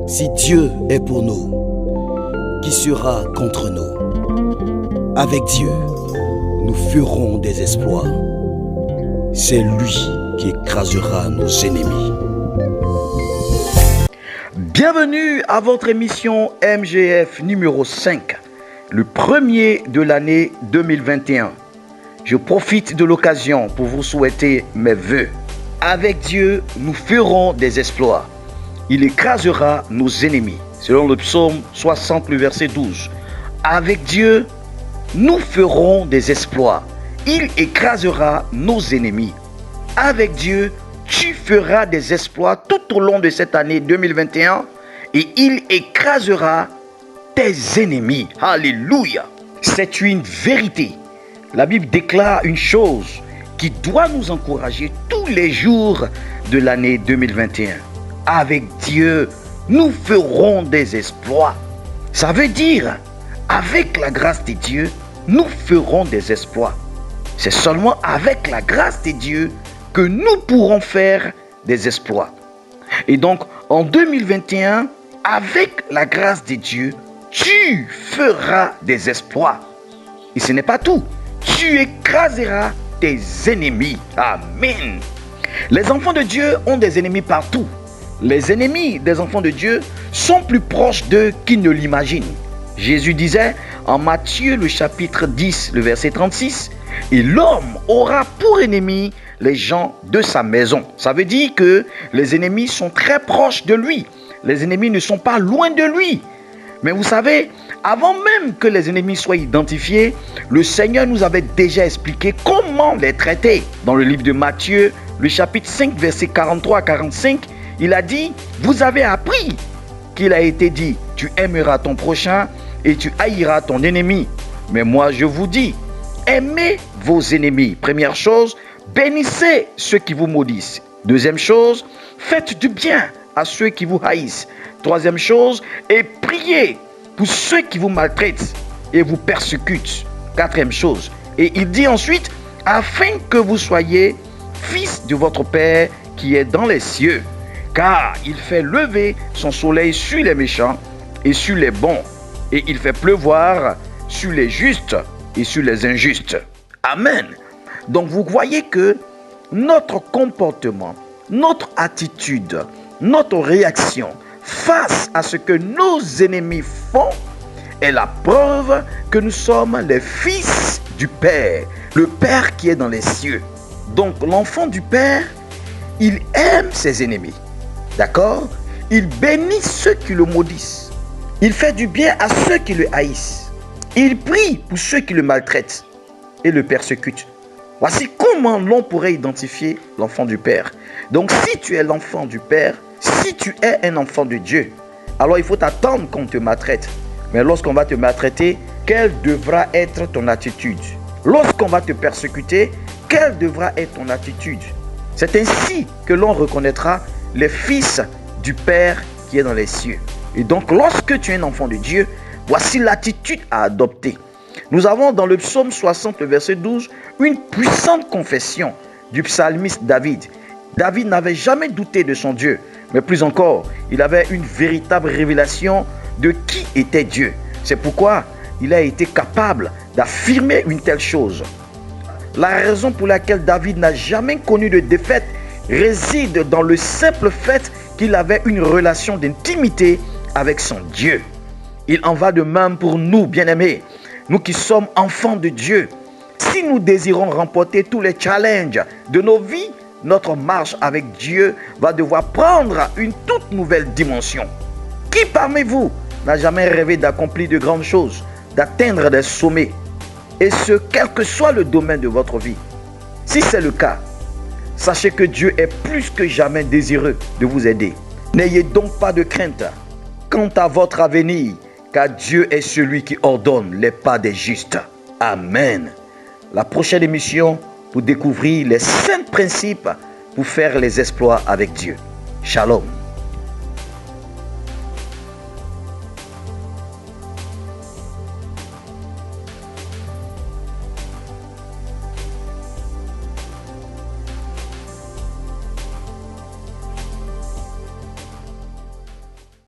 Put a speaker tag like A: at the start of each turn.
A: Si Dieu est pour nous, qui sera contre nous? Avec Dieu, nous ferons des exploits. C'est lui qui écrasera nos ennemis.
B: Bienvenue à votre émission MGF numéro 5, le premier de l'année 2021. Je profite de l'occasion pour vous souhaiter mes vœux. Avec Dieu, nous ferons des exploits. Il écrasera nos ennemis. Selon le psaume 60, le verset 12. Avec Dieu, nous ferons des exploits. Il écrasera nos ennemis. Avec Dieu, tu feras des exploits tout au long de cette année 2021 et il écrasera tes ennemis. Alléluia. C'est une vérité. La Bible déclare une chose qui doit nous encourager tous les jours de l'année 2021. Avec Dieu, nous ferons des exploits. Ça veut dire, avec la grâce de Dieu, nous ferons des exploits. C'est seulement avec la grâce de Dieu que nous pourrons faire des exploits. Et donc, en 2021, avec la grâce de Dieu, tu feras des exploits. Et ce n'est pas tout. Tu écraseras tes ennemis. Amen. Les enfants de Dieu ont des ennemis partout. Les ennemis des enfants de Dieu sont plus proches d'eux qu'ils ne l'imaginent. Jésus disait en Matthieu le chapitre 10, le verset 36, « Et l'homme aura pour ennemi les gens de sa maison. » Ça veut dire que les ennemis sont très proches de lui. Les ennemis ne sont pas loin de lui. Mais vous savez, avant même que les ennemis soient identifiés, le Seigneur nous avait déjà expliqué comment les traiter. Dans le livre de Matthieu, le chapitre 5, verset 43 à 45, il a dit, vous avez appris qu'il a été dit, tu aimeras ton prochain et tu haïras ton ennemi. Mais moi je vous dis, aimez vos ennemis. Première chose, bénissez ceux qui vous maudissent. Deuxième chose, faites du bien à ceux qui vous haïssent. Troisième chose, et priez pour ceux qui vous maltraitent et vous persécutent. Quatrième chose, et il dit ensuite, afin que vous soyez fils de votre Père qui est dans les cieux. Car il fait lever son soleil sur les méchants et sur les bons, et il fait pleuvoir sur les justes et sur les injustes. Amen. Donc vous voyez que notre comportement, notre attitude, notre réaction face à ce que nos ennemis font est la preuve que nous sommes les fils du Père, le Père qui est dans les cieux. Donc l'enfant du Père, il aime ses ennemis. D'accord? Il bénit ceux qui le maudissent. Il fait du bien à ceux qui le haïssent. Il prie pour ceux qui le maltraitent et le persécutent. Voici comment l'on pourrait identifier l'enfant du Père. Donc si tu es l'enfant du Père, si tu es un enfant de Dieu, alors il faut t'attendre qu'on te maltraite. Mais lorsqu'on va te maltraiter, quelle devra être ton attitude? Lorsqu'on va te persécuter, quelle devra être ton attitude? C'est ainsi que l'on reconnaîtra les fils du Père qui est dans les cieux. Et donc, lorsque tu es un enfant de Dieu, voici l'attitude à adopter. Nous avons dans le psaume 60, le verset 12, une puissante confession du psalmiste David. David n'avait jamais douté de son Dieu, mais plus encore, il avait une véritable révélation de qui était Dieu. C'est pourquoi il a été capable d'affirmer une telle chose. La raison pour laquelle David n'a jamais connu de défaite réside dans le simple fait qu'il avait une relation d'intimité avec son Dieu. Il en va de même pour nous, bien-aimés, nous qui sommes enfants de Dieu. Si nous désirons remporter tous les challenges de nos vies, notre marche avec Dieu va devoir prendre une toute nouvelle dimension. Qui parmi vous n'a jamais rêvé d'accomplir de grandes choses, d'atteindre des sommets, et ce, quel que soit le domaine de votre vie? Si c'est le cas, sachez que Dieu est plus que jamais désireux de vous aider. N'ayez donc pas de crainte quant à votre avenir, car Dieu est celui qui ordonne les pas des justes. Amen. La prochaine émission pour découvrir les 5 principes pour faire les exploits avec Dieu. Shalom.